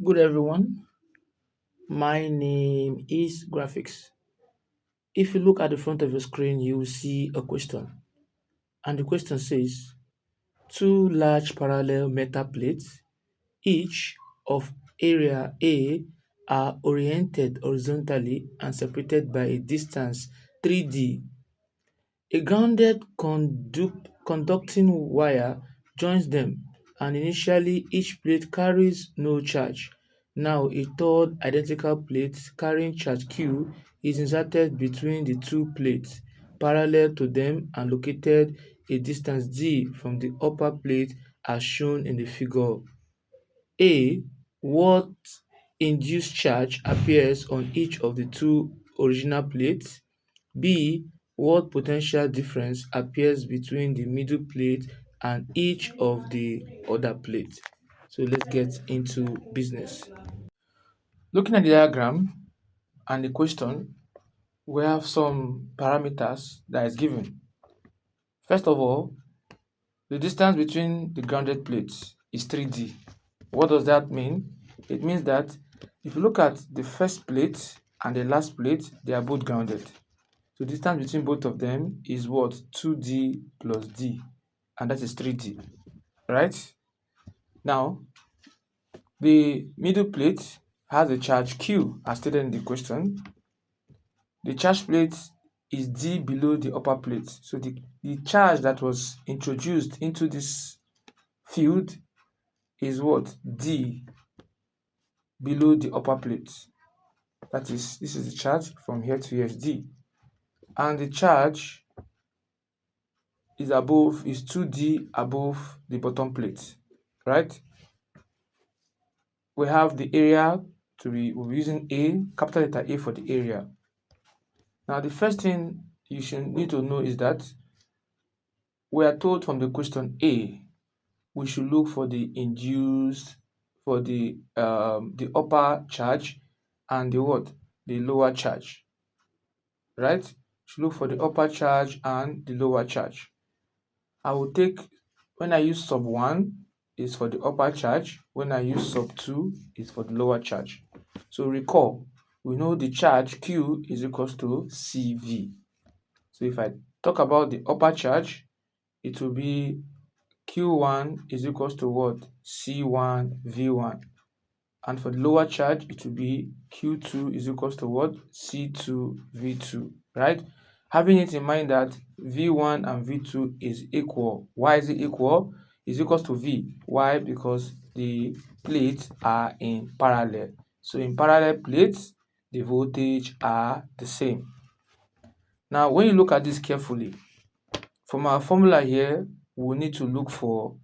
Good everyone, my name is Graphics. If you look at the front of your screen, you will see a question. And the question says, two large parallel metal plates, each of area A, are oriented horizontally and separated by a distance 3D. A grounded conducting wire joins them, and initially each plate carries no charge. Now a third identical plate carrying charge Q is inserted between the two plates parallel to them and located a distance d from the upper plate as shown in the figure. A. What induced charge appears on each of the two original plates? B. What potential difference appears between the middle plate and each of the other plates? So let's get into business. Looking at the diagram and the question, we have some parameters that is given. First of all, the distance between the grounded plates is 3D. What does that mean? It means that if you look at the first plate and the last plate, they are both grounded. So distance between both of them is what? 2D plus D, and that is 3D, right? Now, the middle plate has a charge Q as stated in the question. The charge plate is D below the upper plate. So the charge that was introduced into this field is what? D below the upper plate. That is, this is the charge from here to here is D. And the charge is 2D above the bottom plate, right? We have the area we'll be using A, capital letter A for the area. Now, the first thing you should need to know is that we are told from the question A, we should look for the induced, for the upper charge and the what? The lower charge, right? Should look for the upper charge and the lower charge. I will take, when I use sub 1 is for the upper charge, when I use sub 2 is for the lower charge. So recall, we know the charge Q is equals to CV. So if I talk about the upper charge, it will be Q1 is equals to what? C1 V1. And for the lower charge, it will be Q2 is equals to what? C2 V2, right? Having it in mind that V1 and V2 is equal. Why is it equal? Is equals to V. Why? Because the plates are in parallel. So in parallel plates, the voltage are the same. Now, when you look at this carefully, from our formula here, we need to look for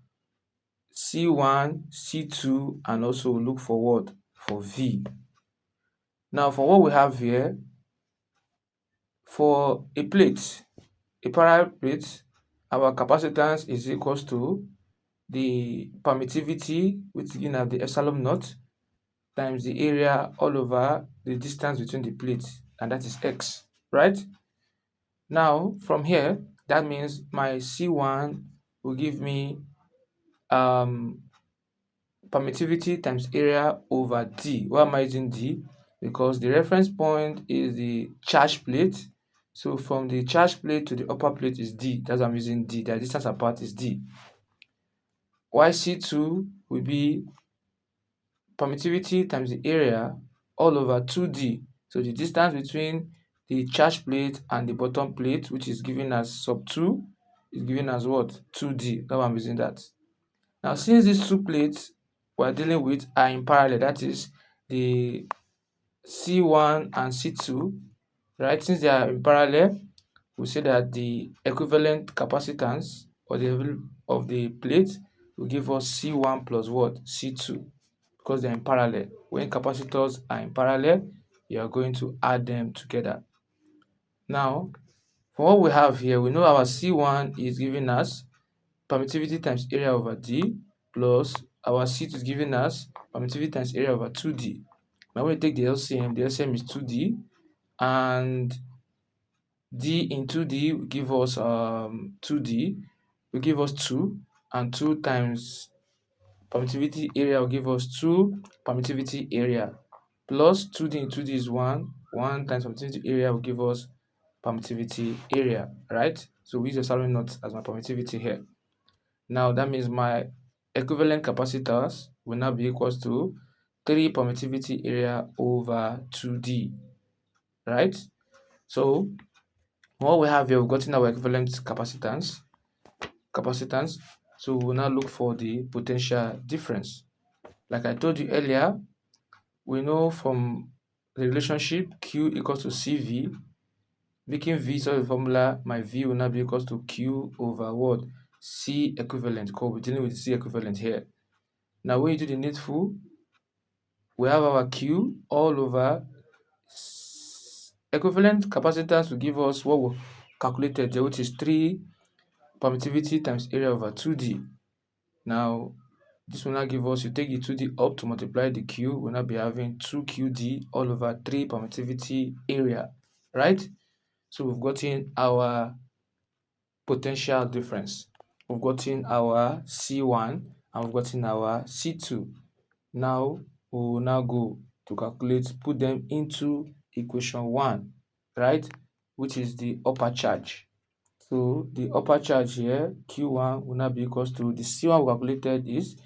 C1, C2, and also look for what? For V. Now, for what we have here, for a plate, a parallel plate, our capacitance is equals to the permittivity, which is given as the epsilon naught, times the area all over the distance between the plates, and that is x, right? Now, from here, that means my C1 will give me permittivity times area over D. Why am I using D? Because the reference point is the charge plate. So from the charge plate to the upper plate is D. That's why I'm using D. The distance apart is D. YC2 will be permittivity times the area all over 2D. So the distance between the charge plate and the bottom plate, which is given as sub 2, is given as what? 2D. That's why I'm using that. Now, since these two plates we're dealing with are in parallel, that is the C1 and C2, right? Since they are in parallel, we say that the equivalent capacitance or the level of the plate will give us C1 plus what? C2, because they're in parallel. When capacitors are in parallel, you are going to add them together. Now, for what we have here, we know our C1 is giving us permittivity times area over D plus our C2 is giving us permittivity times area over 2D. Now when we take the LCM is 2D, and D in 2D will give us 2D, will give us 2, and 2 times permittivity area will give us 2 permittivity area plus 2D in 2D is 1. 1 times permittivity area will give us permittivity area, right? So we use the Epsilon naught as my permittivity here. Now that means my equivalent capacitors will now be equals to 3 permittivity area over 2D, right? So what we have here, we've gotten our equivalent capacitance. So we'll now look for the potential difference. Like I told you earlier, we know from the relationship Q equals to CV, making V solve the formula, my V will now be equals to Q over what? C equivalent, because we're dealing with C equivalent here. Now when you do the needful, we have our Q all over equivalent capacitance will give us what we calculated there, which is 3 permittivity times area over 2D. Now this will now give us, you take the 2D up to multiply the Q, we'll now be having 2QD all over 3 permittivity area, right? So we've gotten our potential difference. We've gotten our C1 and we've gotten our C2. Now we will now go to calculate, put them into equation 1, right? Which is the upper charge. So the upper charge here, Q1, will now be equals to the C1 we calculated is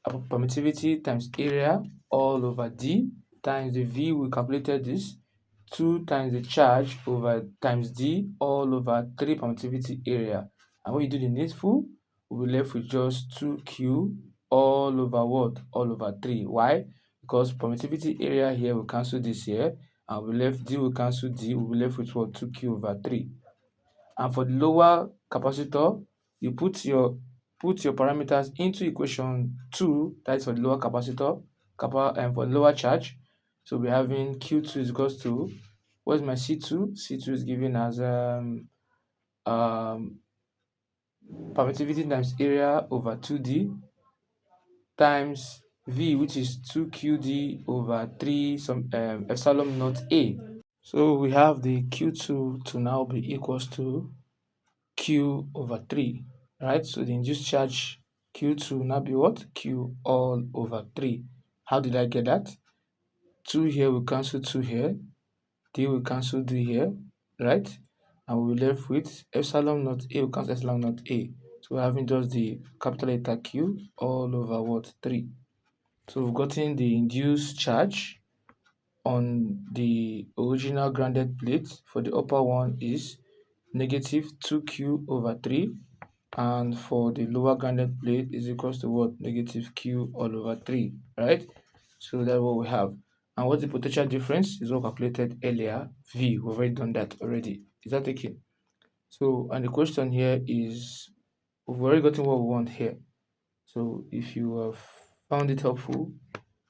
permittivity times area all over D times the V we calculated is 2 times the charge over times D all over 3 permittivity area. And when you do the needful, we'll be left with just 2Q all over what? All over 3. Why? Because permittivity area here will cancel this here, and we left D will cancel D, we'll be left with what? 2Q over 3. And for the lower capacitor, you put your parameters into equation 2, that is for the lower capacitor, and for the lower charge. So we're having Q2 is equals to, what's my C2? C2 is given as permittivity times area over 2D times V, which is 2QD over 3 some epsilon naught A. So we have the Q2 to now be equals to Q over 3, right? So the induced charge Q2 will now be what? Q all over 3. How did I get that? 2 here will cancel 2 here. D will cancel D here, right? And we'll be left with epsilon naught A will cancel epsilon naught A. So we're having just the capital letter Q all over what? 3. So we've gotten the induced charge on the original grounded plate. For the upper one is negative 2Q over 3, and for the lower grounded plate is equals to what? Negative Q all over 3, right? So that's what we have. And what's the potential difference is what calculated earlier. V, we've already done that already. Is that okay? So, and the question here is, we've already gotten what we want here. So if you have found it helpful,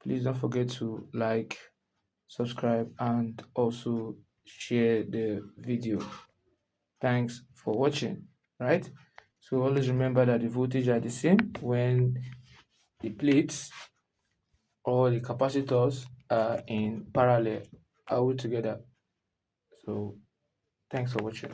please don't forget to like, subscribe, and also share the video. Thanks for watching, right? So always remember that the voltage are the same when the plates or the capacitors are in parallel, are all together. So thanks for watching.